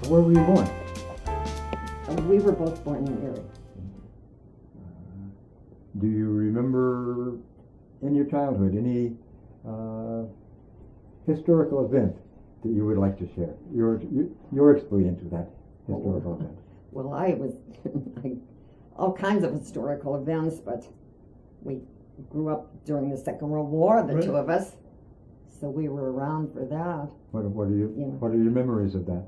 Where were you born? We were both born in Erie. Do you remember in your childhood any historical event that you would like to share? Your experience with that historical event. Well, I was all kinds of historical events, but we grew up during the Second World War, the two of us, so we were around for that. What are your memories of that?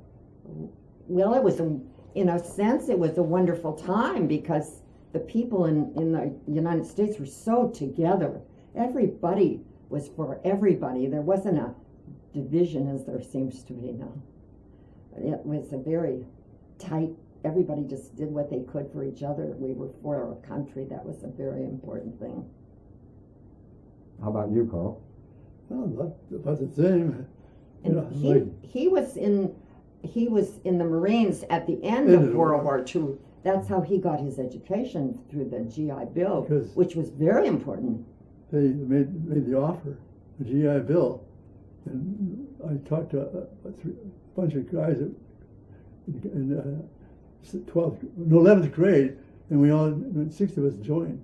Well, it was, in a sense, it was a wonderful time because the people in the United States were so together. Everybody was for everybody. There wasn't a division as there seems to be now. It was a very tight, everybody just did what they could for each other. We were for our country. That was a very important thing. How about you, Carl? Well, about the same. And he was in the Marines at the end of World War II. That's how he got his education, through the GI Bill, which was very important. They made the offer, the GI Bill, and I talked to a bunch of guys in 11th grade, and we all, 6 of us joined.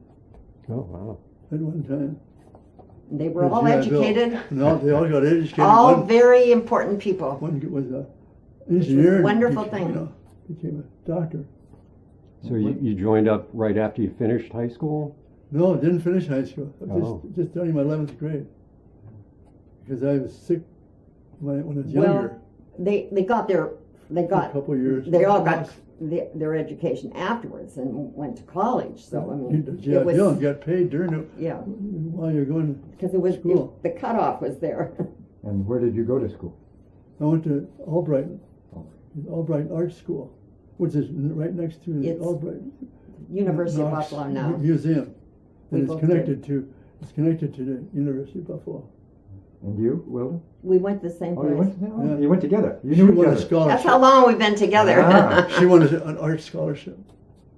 Oh, wow. At one time. They were all educated. No, they all got educated. All very important people. One was an engineer. Wonderful thing. Became a doctor. So you joined up right after you finished high school? No, I didn't finish high school. Just starting my 11th grade. Because I was sick when I was younger. Well, they got a couple of years. They all got their education afterwards and went to college. So I mean, you got paid during it. Yeah. While you're going because it was school. The cutoff was there. And where did you go to school? I went to Albright Art School, which is right next to the Albright University of Buffalo now museum, and it's connected to the University of Buffalo. And you, Wilda? We went the same place. You went together. You knew each other. A scholarship. That's how long we've been together. She won an art scholarship.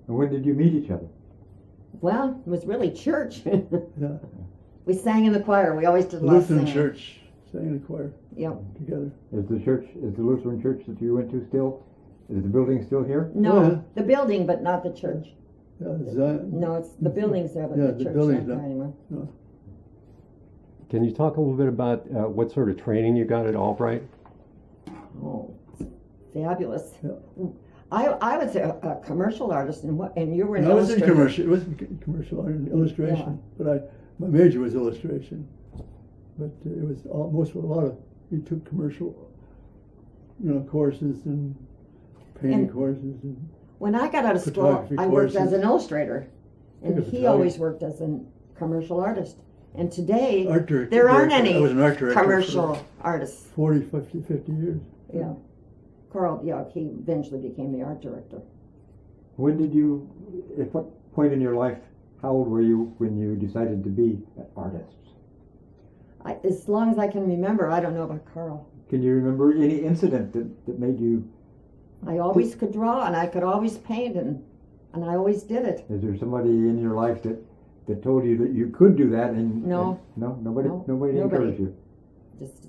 And when did you meet each other? Well, it was really church. Yeah. We sang in the choir. We always did lots of Lutheran singing. church, sang in the choir. Yep. Together. Is the Lutheran church that you went to still? Is the building still here? No, the building, but not the church. Yeah, no, it's the building's there, but the church building's not there anymore. No. Can you talk a little bit about what sort of training you got at Albright? Oh, fabulous. Yeah. I was a commercial artist, and you were an illustrator. I was in commercial. It wasn't commercial art and illustration, but my major was illustration. But it was we took commercial, courses and painting courses and. When I got out of school, I worked as an illustrator, and he always worked as a commercial artist. And today, there aren't any commercial artists. 40, 50 years. Yeah. Carl, he eventually became the art director. At what point in your life, how old were you when you decided to be artists? As long as I can remember. I don't know about Carl. Can you remember any incident that made you? I always could draw, and I could always paint, and I always did it. Is there somebody in your life that told you that you could do that? Nobody encouraged you. Just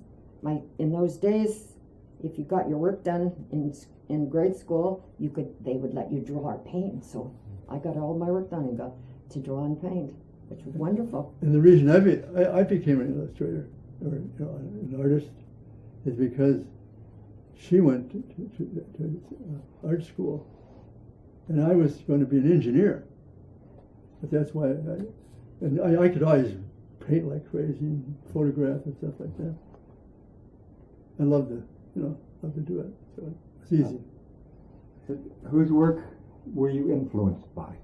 in those days, if you got your work done in grade school, they would let you draw or paint. So I got all my work done and got to draw and paint, which was wonderful. And the reason I became an illustrator or an artist is because she went to art school, and I was going to be an engineer. But that's why I could always paint like crazy and photograph and stuff like that. I loved to do it. So it's easy. Whose work were you influenced by?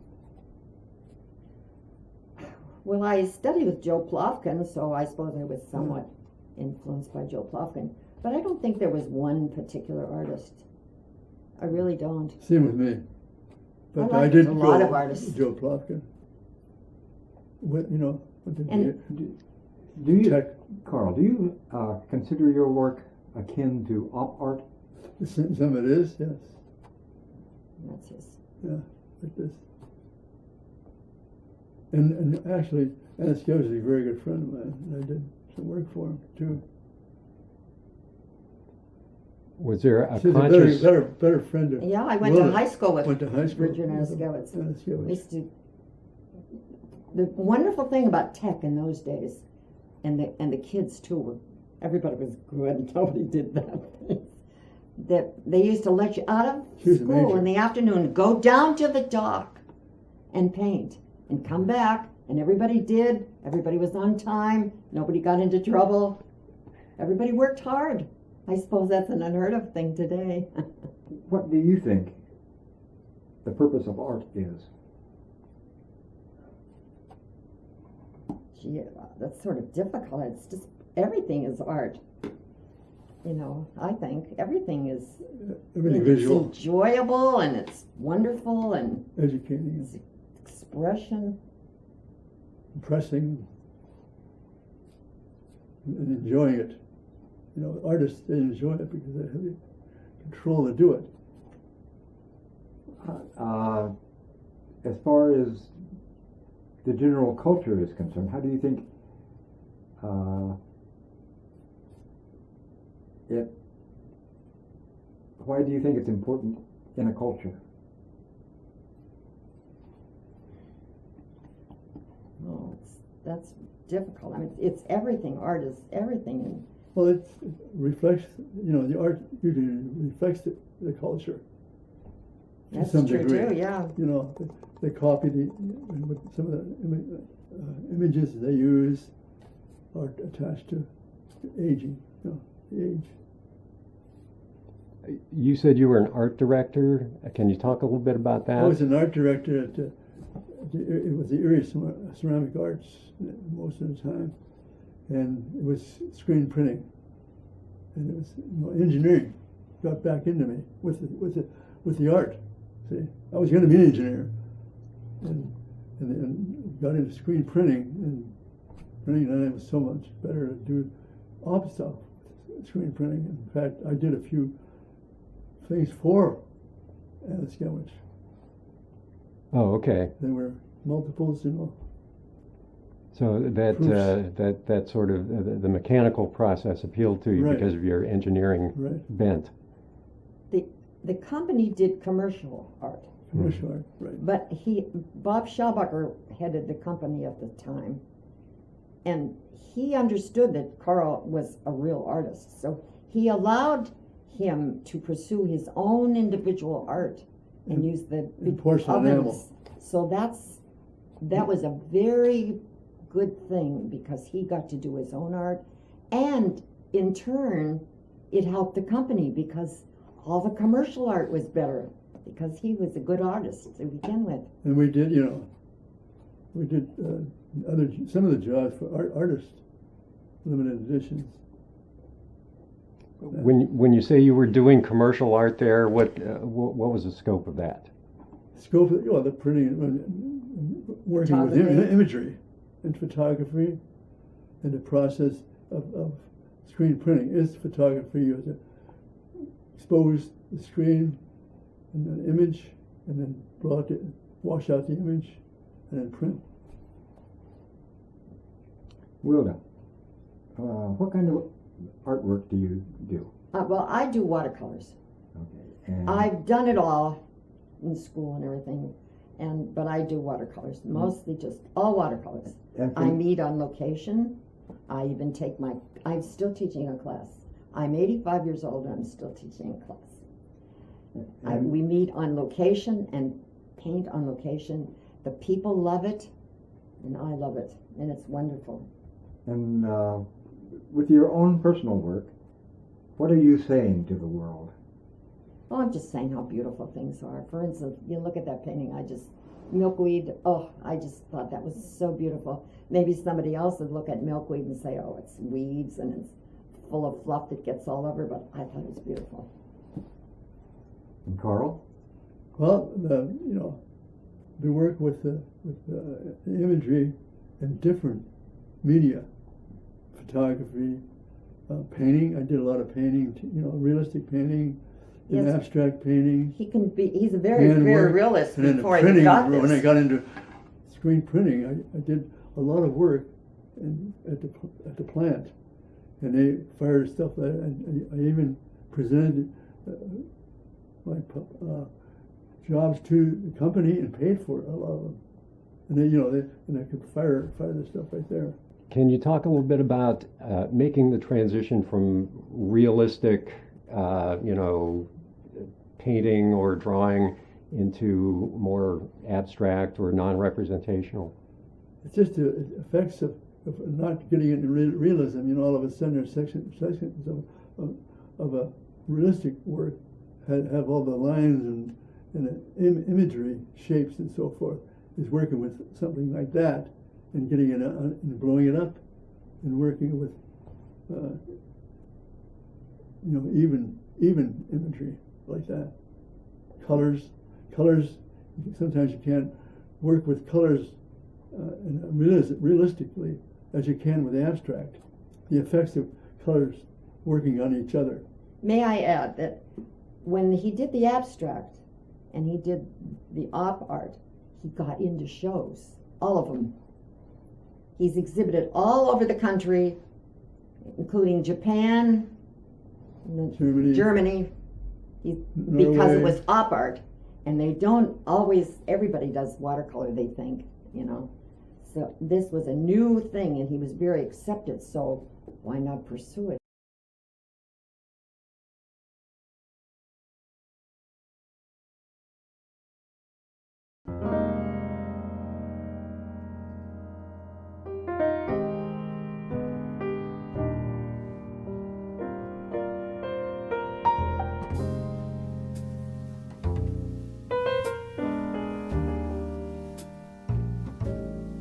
Well, I studied with Joe Plofkin, so I suppose I was somewhat influenced by Joe Plofkin. But I don't think there was one particular artist. I really don't. Same with me. But I did a lot of artists. Joe Plofkin. Carl, do you consider your work akin to op art? Some it is, yes. That's his. Yeah, like this. And actually, Anaskia was a very good friend of mine, and I did some work for him too. Was there a She's conscious? a better friend of Yeah, I went to Wilda. high school with Went to high school. Virginia Eskewitz. Yeah, Eskewitz. I used to. The wonderful thing about tech in those days, and the kids too, were everybody was good. Nobody did that. That they used to let you out of She was a school major. in the afternoon, go down to the dock, and paint, and come back, and everybody did. Everybody was on time. Nobody got into trouble. Everybody worked hard. I suppose that's an unheard of thing today. What do you think the purpose of art is? Gee, that's sort of difficult. It's just everything is art. You know, I think everything is Everything it's visual, enjoyable and it's wonderful and educating, it's expression. impressing, and enjoying it. You know, artists, they enjoy it because they have the control to do it. As far as the general culture is concerned, how do you think why do you think it's important in a culture? Oh, that's difficult. I mean, it's everything. Art is everything. And Well, it reflects, you know, the art usually reflects the culture. To that's some true degree. too. Yeah. You know, they copy some of the images they use are attached to aging, you know, the age. You said you were an art director. Can you talk a little bit about that? I was an art director at it was the Erie Ceramic Arts most of the time, and it was screen printing, and it was, you know, engineering got back into me with the art. See, I was going to be an engineer, and then got into screen printing, and then it was so much better to do op stuff with screen printing. In fact, I did a few things for Eskewitz. Oh, okay. There were multiples, you know. So that Proofs. that sort of the mechanical process appealed to you Right. because of your engineering Right. bent. The company did commercial art, Commercial art, right. but Bob Schaubacher headed the company at the time, and he understood that Carl was a real artist, so he allowed him to pursue his own individual art and use the big porcelain enamel. ovens. So that was a very good thing because he got to do his own art, and in turn, it helped the company because all the commercial art was better because he was a good artist to begin with. And we did, you know, some of the jobs for artists, limited editions. When you say you were doing commercial art there, what was the scope of that? Scope, the printing, working with Photography. imagery and photography, and the process of screen printing is photography. You have to expose the screen and an image, and then wash out the image, and then print. Wilda, what kind of artwork do you do? Well, I do watercolors. Okay. And I've done it all in school and everything, but I do watercolors, mostly just all watercolors. and I meet on location. I even I'm still teaching a class. I'm 85 years old and I'm still teaching a class. We meet on location and paint on location. The people love it and I love it, and it's wonderful. And with your own personal work, what are you saying to the world? Oh, I'm just saying how beautiful things are. For instance, you look at that painting, milkweed, I just thought that was so beautiful. Maybe somebody else would look at milkweed and say, oh, it's weeds and it's full of fluff that gets all over, but I thought it was beautiful. And Carl? Well, the work with the imagery in different media, photography, painting. I did a lot of painting, realistic painting, and Yes. abstract painting. He's a very, Handwork, very realist and then before the printing. he got When I this. got into screen printing, I did a lot of work at the plant, and they fired stuff. I even presented my jobs to the company and paid for a lot of them. And then, and I could fire the stuff right there. Can you talk a little bit about making the transition from realistic, painting or drawing into more abstract or non-representational? It's just the effects of not getting into realism. All of a sudden there's sections of a realistic work have all the lines and the imagery, shapes and so forth. Is working with something like that and getting it and blowing it up and working with even imagery like that. Colors. Sometimes you can't work with colors realistically as you can with abstract. The effects of colors working on each other. May I add that when he did the abstract and he did the op art, he got into shows, all of them. He's exhibited all over the country, including Japan, Germany, because it was op art. And they don't always, everybody does watercolor, they think, So this was a new thing and he was very accepted, so why not pursue it?